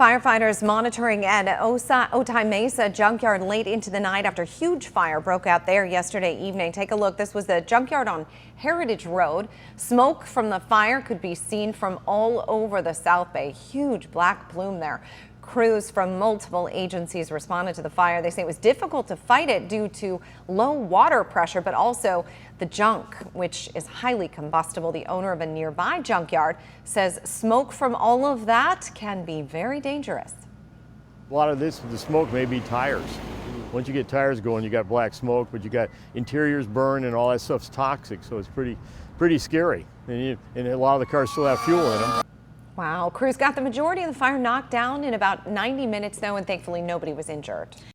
Firefighters monitoring at Otay Mesa junkyard late into the night after huge fire broke out there yesterday evening. Take a look. This was the junkyard on Heritage Road. Smoke from the fire could be seen from all over the South Bay. Huge black plume there. Crews from multiple agencies responded to the fire. They say it was difficult to fight it due to low water pressure, but also the junk, which is highly combustible. The owner of a nearby junkyard says smoke from all of that can be very dangerous. A lot of the smoke may be tires. Once you get tires going, you got black smoke, but you got interiors burned and all that stuff's toxic, so it's pretty scary. And a lot of the cars still have fuel in them. Wow. Crews got the majority of the fire knocked down in about 90 minutes, though, and thankfully nobody was injured.